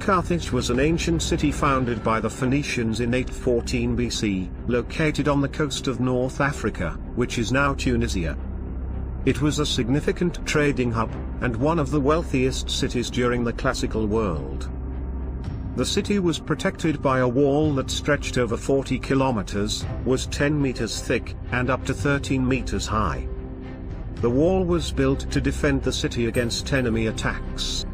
Carthage was an ancient city founded by the Phoenicians in 814 BC, located on the coast of North Africa, which is now Tunisia. It was a significant trading hub, and one of the wealthiest cities during the classical world. The city was protected by a wall that stretched over 40 kilometers, was 10 meters thick, and up to 13 meters high. The wall was built to defend the city against enemy attacks.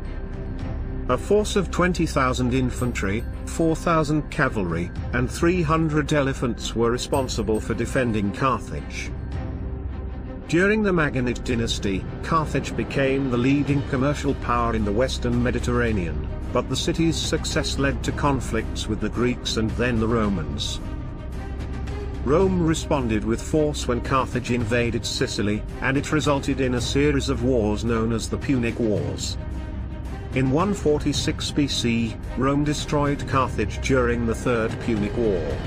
A force of 20,000 infantry, 4,000 cavalry, and 300 elephants were responsible for defending Carthage. During the Magonid Dynasty, Carthage became the leading commercial power in the western Mediterranean, but the city's success led to conflicts with the Greeks and then the Romans. Rome responded with force when Carthage invaded Sicily, and it resulted in a series of wars known as the Punic Wars. In 146 BC, Rome destroyed Carthage during the Third Punic War.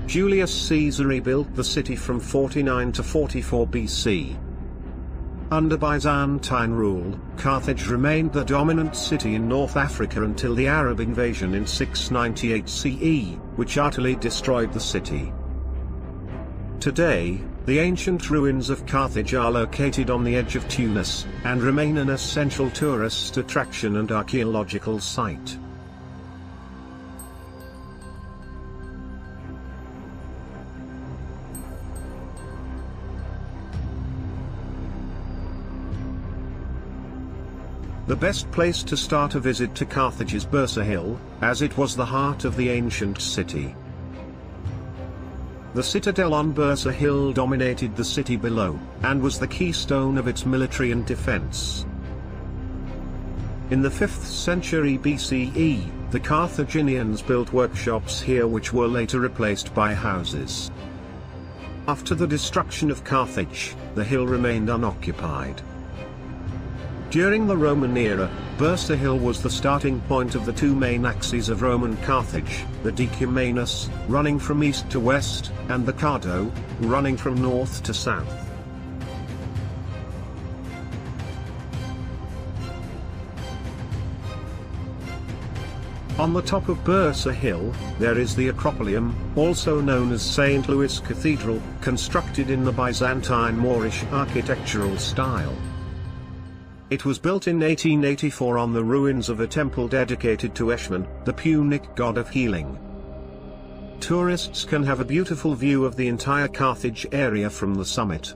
Julius Caesar rebuilt the city from 49 to 44 BC. Under Byzantine rule, Carthage remained the dominant city in North Africa until the Arab invasion in 698 CE, which utterly destroyed the city. Today, the ancient ruins of Carthage are located on the edge of Tunis, and remain an essential tourist attraction and archaeological site. The best place to start a visit to Carthage is Bursa Hill, as it was the heart of the ancient city. The citadel on Bursa Hill dominated the city below, and was the keystone of its military and defense. In the 5th century BCE, the Carthaginians built workshops here which were later replaced by houses. After the destruction of Carthage, the hill remained unoccupied. During the Roman era, Bursa Hill was the starting point of the two main axes of Roman Carthage, the Decumanus, running from east to west, and the Cardo, running from north to south. On the top of Bursa Hill, there is the Acropolium, also known as St. Louis Cathedral, constructed in the Byzantine Moorish architectural style. It was built in 1884 on the ruins of a temple dedicated to Eshmun, the Punic god of healing. Tourists can have a beautiful view of the entire Carthage area from the summit.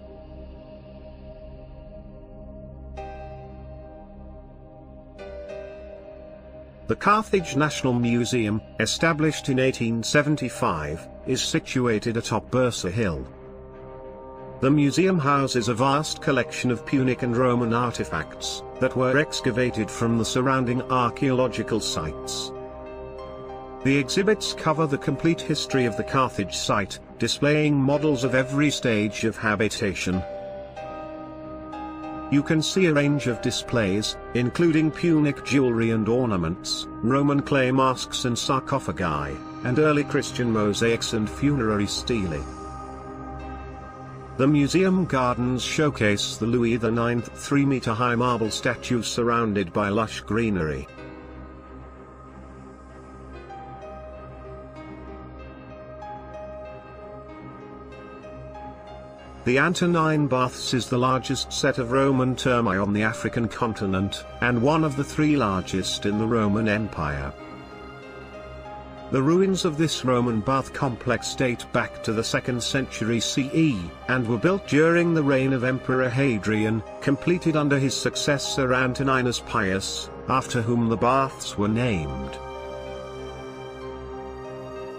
The Carthage National Museum, established in 1875, is situated atop Bursa Hill. The museum houses a vast collection of Punic and Roman artifacts, that were excavated from the surrounding archaeological sites. The exhibits cover the complete history of the Carthage site, displaying models of every stage of habitation. You can see a range of displays, including Punic jewelry and ornaments, Roman clay masks and sarcophagi, and early Christian mosaics and funerary stelae. The museum gardens showcase the Louis IX 3-meter-high marble statue surrounded by lush greenery. The Antonine Baths is the largest set of Roman termae on the African continent, and one of the 3 largest in the Roman Empire. The ruins of this Roman bath complex date back to the 2nd century CE, and were built during the reign of Emperor Hadrian, completed under his successor Antoninus Pius, after whom the baths were named.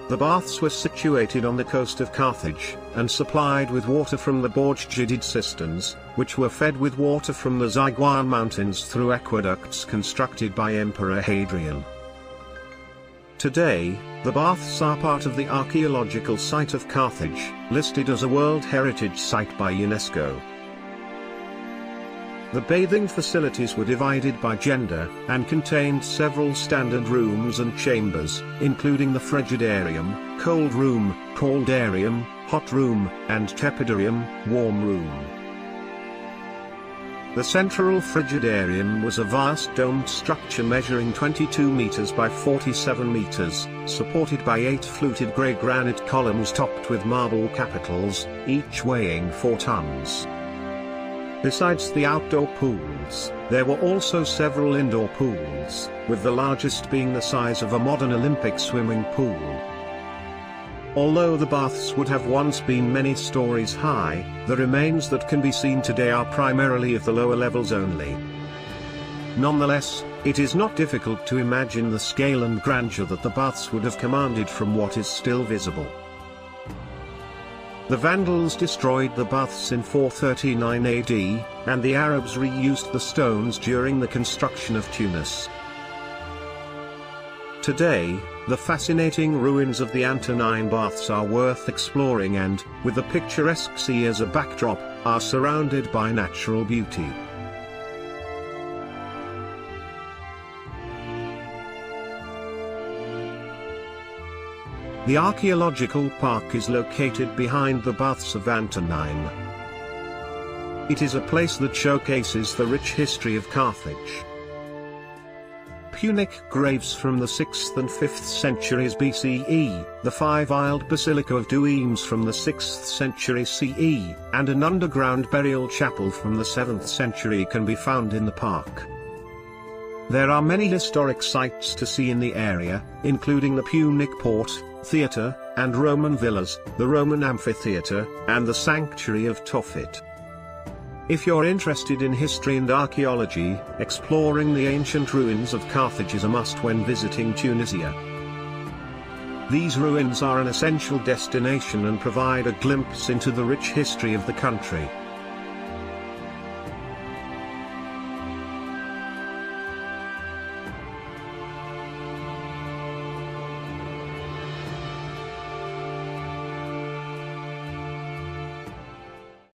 The baths were situated on the coast of Carthage, and supplied with water from the Borgidid cisterns, which were fed with water from the Ziguan Mountains through aqueducts constructed by Emperor Hadrian. Today, the baths are part of the archaeological site of Carthage, listed as a World Heritage Site by UNESCO. The bathing facilities were divided by gender, and contained several standard rooms and chambers, including the frigidarium, cold room, caldarium, hot room, and tepidarium, warm room. The central frigidarium was a vast domed structure measuring 22 meters by 47 meters, supported by 8 fluted grey granite columns topped with marble capitals, each weighing 4 tons. Besides the outdoor pools, there were also several indoor pools, with the largest being the size of a modern Olympic swimming pool. Although the baths would have once been many stories high, the remains that can be seen today are primarily of the lower levels only. Nonetheless, it is not difficult to imagine the scale and grandeur that the baths would have commanded from what is still visible. The Vandals destroyed the baths in 439 AD, and the Arabs reused the stones during the construction of Tunis. Today, the fascinating ruins of the Antonine Baths are worth exploring and, with the picturesque sea as a backdrop, are surrounded by natural beauty. The archaeological park is located behind the Baths of Antonine. It is a place that showcases the rich history of Carthage. Punic graves from the 6th and 5th centuries BCE, the 5-aisled Basilica of Douimes from the 6th century CE, and an underground burial chapel from the 7th century can be found in the park. There are many historic sites to see in the area, including the Punic Port, Theatre, and Roman villas, the Roman Amphitheatre, and the Sanctuary of Tophet. If you're interested in history and archaeology, exploring the ancient ruins of Carthage is a must when visiting Tunisia. These ruins are an essential destination and provide a glimpse into the rich history of the country.